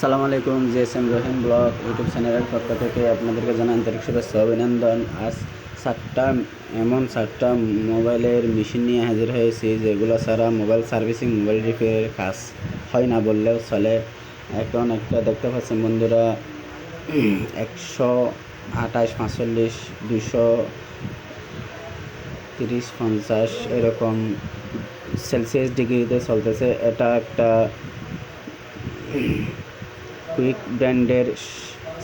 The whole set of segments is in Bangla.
আসসালামু আলাইকুম। জিএসএম রহিম ব্লগ ইউটিউব চ্যানেলের পক্ষ থেকে আপনাদেরকে জানাই আন্তরিক শুভেচ্ছা অভিনন্দন। আজ সাতটা মোবাইলের মেশিন নিয়ে হাজির হয়েছি, যেগুলো ছাড়া মোবাইল সার্ভিসিং, মোবাইল রিপেয়ারের কাজ হয় না বললেও চলে। এখন একটা দেখতে পাচ্ছেন বন্ধুরা, 128, 45, 230, 50 এরকম সেলসিয়াস ডিগ্রিতে চলতেছে। এটা একটা কুইক ব্র্যান্ডের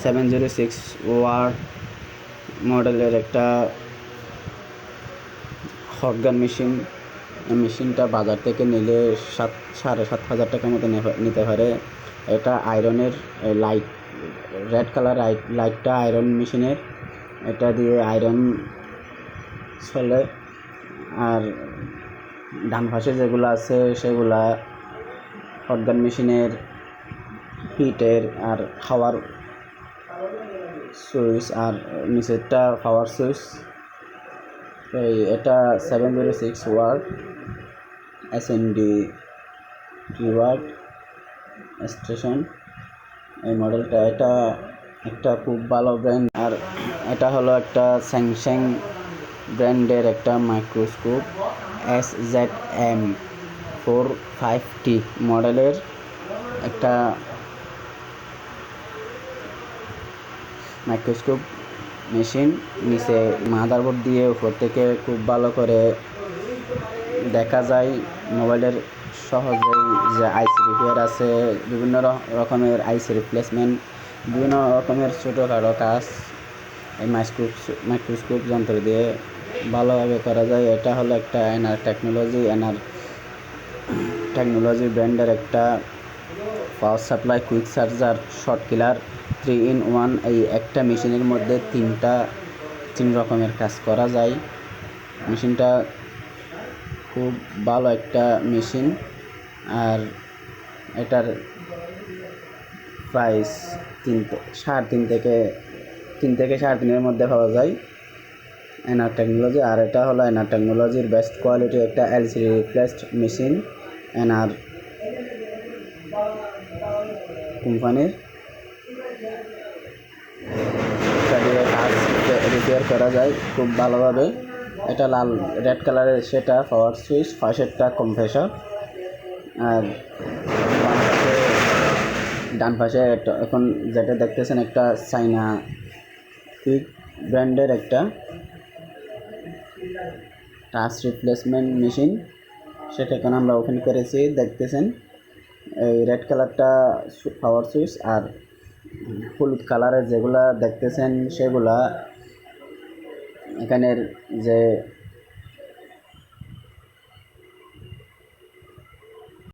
706 ওয়াট মডেলের একটা হটগান মেশিন। মেশিনটা বাজার থেকে নিলে 7,500 টাকার মতো নিতে পারে। এটা আয়রনের লাইট, রেড কালার লাইটটা আয়রন মেশিনের, এটা দিয়ে আয়রন চলে। আর ডান পাশে যেগুলো আছে সেগুলা হটগান মেশিনের হিটের আর খাওয়ার সুইচ, আর নিচেরটা পাওয়ার সুইচ। এটা 706 ওয়াট এসএনডি 3 ওয়াট স্টেশন এই মডেলটা। এটা একটা খুব ভালো ব্র্যান্ড। আর এটা হলো একটা স্যামসাং ব্র্যান্ডের একটা মাইক্রোস্কোপ, SZM450 মডেলের একটা মাইক্রোস্কোপ মেশিন। নিচে মাদারবোর্ড দিয়ে উপর থেকে খুব ভালো করে দেখা যায় মোবাইলের সহজেই যে আইসি রিপেয়ার আছে, বিভিন্ন রকমের আইসি রিপ্লেসমেন্ট, বিভিন্ন রকমের ছোটোখাটো কাজ এই মাইক্রোস্কোপ যন্ত্র দিয়ে ভালোভাবে করা যায়। এটা হলো একটা এনআর টেকনোলজি ব্র্যান্ডের একটা power supply, quick charger, short কিলার, 3-in-1। এই একটা মেশিনের মধ্যে তিন রকমের কাজ করা যায়। মেশিনটা খুব ভালো একটা মেশিন। আর এটার প্রাইস 3.5 থেকে 3.5 মধ্যে পাওয়া যায় এনআর টেকনোলজি। আর এটা হলো এনআর টেকনোলজির বেস্ট কোয়ালিটির একটা এলসিডি রিপ্লেসড মেশিন। এনআর কোম্পানির কাজ রিপেয়ার করা যায় খুব ভালোভাবে। এটা রেড কালারের, সেটা পাওয়ার সুইচ, পাশেরটা কম্প্রেসর। আর ডান পাশে এখন যেটা দেখতেছেন একটা চাইনা কুইক ব্র্যান্ডের একটা টাচ রিপ্লেসমেন্ট মেশিন, সেটা এখন আমরা ওপেন করেছি। দেখতেছেন এই রেড কালারটা পাওয়ার সুইচ, আর হলুদ কালারের যেগুলা দেখতেছেন সেগুলা এখানের যে